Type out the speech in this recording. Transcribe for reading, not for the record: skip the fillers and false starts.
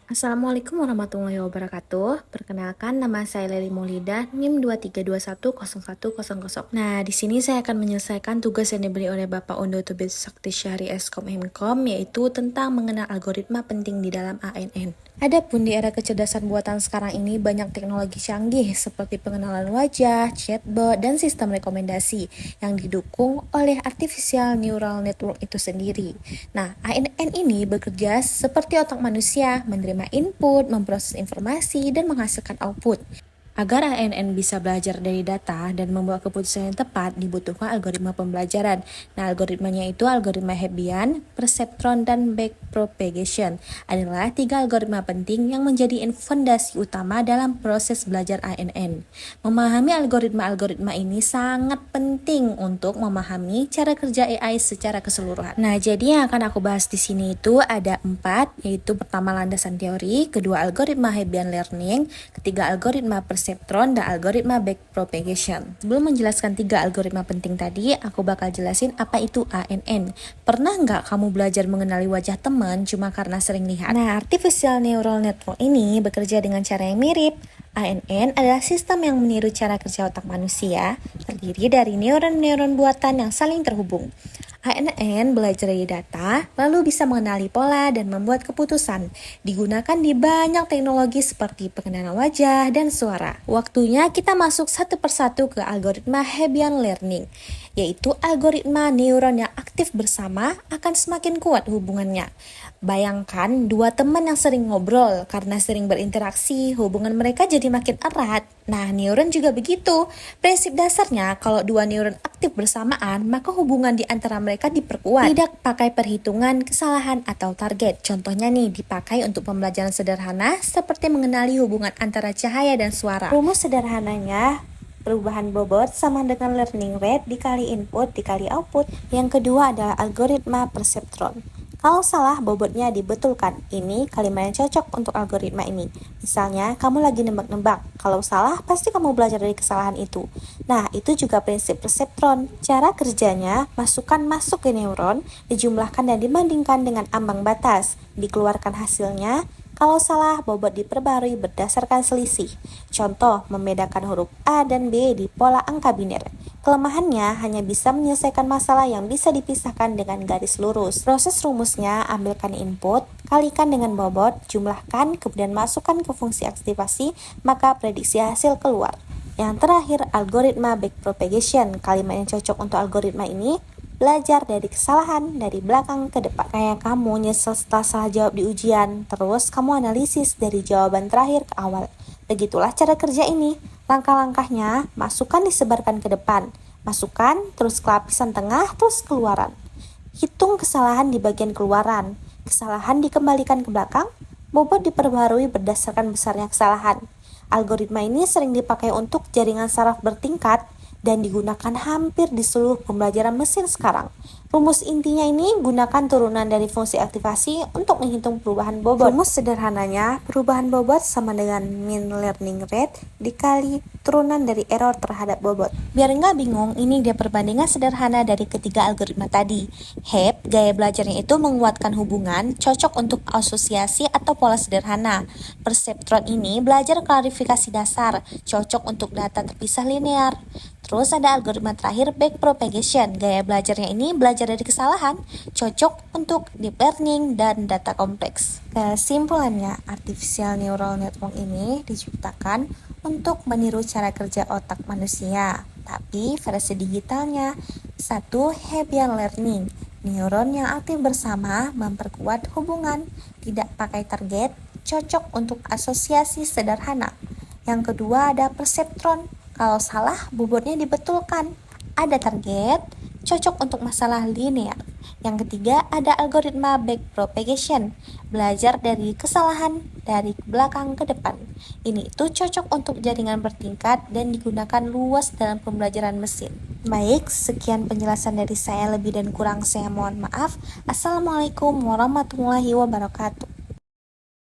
Assalamualaikum warahmatullahi wabarakatuh. Perkenalkan, nama saya Leli Maulida, NIM 23210100. Nah, di sini saya akan menyelesaikan tugas yang diberi oleh Bapak Undo Tubir Sakti Syahri Eskom Himkom, yaitu tentang mengenal algoritma penting di dalam ANN. Adapun di era kecerdasan buatan sekarang ini banyak teknologi canggih seperti pengenalan wajah, chatbot, dan sistem rekomendasi yang didukung oleh artificial neural network itu sendiri. Nah, ANN ini bekerja seperti otak manusia, menerima input, memproses informasi, dan menghasilkan output. Agar ANN bisa belajar dari data dan membuat keputusan yang tepat, dibutuhkan algoritma pembelajaran. Nah, algoritmanya itu algoritma Hebbian, perceptron, dan backpropagation adalah 3 algoritma penting yang menjadi fondasi utama dalam proses belajar ANN. Memahami algoritma-algoritma ini sangat penting untuk memahami cara kerja AI secara keseluruhan. Nah, jadi yang akan aku bahas di sini itu ada 4, yaitu pertama landasan teori, kedua algoritma Hebbian learning, ketiga algoritma perceptron, dan algoritma backpropagation. Sebelum menjelaskan 3 algoritma penting tadi, aku bakal jelasin apa itu ANN. Pernah nggak kamu belajar mengenali wajah teman cuma karena sering lihat? Nah, artificial neural network ini bekerja dengan cara yang mirip. ANN adalah sistem yang meniru cara kerja otak manusia, terdiri dari neuron-neuron buatan yang saling terhubung. ANN belajar dari data, lalu bisa mengenali pola dan membuat keputusan. Digunakan di banyak teknologi seperti pengenalan wajah dan suara. Waktunya kita masuk satu persatu ke algoritma Hebbian learning, yaitu algoritma neuron yang aktif bersama akan semakin kuat hubungannya. Bayangkan dua teman yang sering ngobrol, karena sering berinteraksi, hubungan mereka jadi makin erat. Nah, neuron juga begitu. Prinsip dasarnya, kalau dua neuron aktif bersamaan, maka hubungan di antara mereka diperkuat. Tidak pakai perhitungan, kesalahan, atau target. Contohnya nih, dipakai untuk pembelajaran sederhana, seperti mengenali hubungan antara cahaya dan suara. Rumus sederhananya, perubahan bobot sama dengan learning rate dikali input dikali output. Yang kedua adalah algoritma perceptron. Kalau salah, bobotnya dibetulkan. Ini kalimat yang cocok untuk algoritma ini. Misalnya, kamu lagi nebak-nebak. Kalau salah, pasti kamu belajar dari kesalahan itu. Nah, itu juga prinsip perceptron. Cara kerjanya, masukan masuk ke neuron, dijumlahkan dan dibandingkan dengan ambang batas. Dikeluarkan hasilnya. Kalau salah, bobot diperbarui berdasarkan selisih. Contoh, membedakan huruf A dan B di pola angka biner. Kelemahannya hanya bisa menyelesaikan masalah yang bisa dipisahkan dengan garis lurus. Proses rumusnya, ambilkan input, kalikan dengan bobot, jumlahkan, kemudian masukkan ke fungsi aktivasi, maka prediksi hasil keluar. Yang terakhir, algoritma backpropagation. Kalimat yang cocok untuk algoritma ini, belajar dari kesalahan dari belakang ke depan. Kayak kamu nyesel setelah salah jawab di ujian, terus kamu analisis dari jawaban terakhir ke awal. Begitulah cara kerja ini. Langkah-langkahnya, masukkan disebarkan ke depan, masukkan, terus ke lapisan tengah, terus keluaran. Hitung kesalahan di bagian keluaran, kesalahan dikembalikan ke belakang, bobot diperbarui berdasarkan besarnya kesalahan. Algoritma ini sering dipakai untuk jaringan saraf bertingkat dan digunakan hampir di seluruh pembelajaran mesin sekarang. Rumus intinya ini gunakan turunan dari fungsi aktivasi untuk menghitung perubahan bobot. Rumus sederhananya, perubahan bobot sama dengan mean learning rate dikali turunan dari error terhadap bobot. Biar nggak bingung, ini dia perbandingan sederhana dari ketiga algoritma tadi. HEB, gaya belajarnya itu menguatkan hubungan, cocok untuk asosiasi atau pola sederhana. Perceptron ini belajar klarifikasi dasar, cocok untuk data terpisah linear. Terus ada algoritma terakhir backpropagation. Gaya belajarnya ini belajar dari kesalahan, cocok untuk deep learning dan data kompleks. Kesimpulannya, artificial neural network ini diciptakan untuk meniru cara kerja otak manusia. Tapi versi digitalnya, satu Hebbian learning. Neuron yang aktif bersama memperkuat hubungan, tidak pakai target, cocok untuk asosiasi sederhana. Yang kedua ada perceptron. Kalau salah, bobotnya dibetulkan. Ada target, cocok untuk masalah linear. Yang ketiga, ada algoritma backpropagation. Belajar dari kesalahan dari belakang ke depan. Ini itu cocok untuk jaringan bertingkat dan digunakan luas dalam pembelajaran mesin. Baik, sekian penjelasan dari saya. Lebih dan kurang saya mohon maaf. Assalamualaikum warahmatullahi wabarakatuh.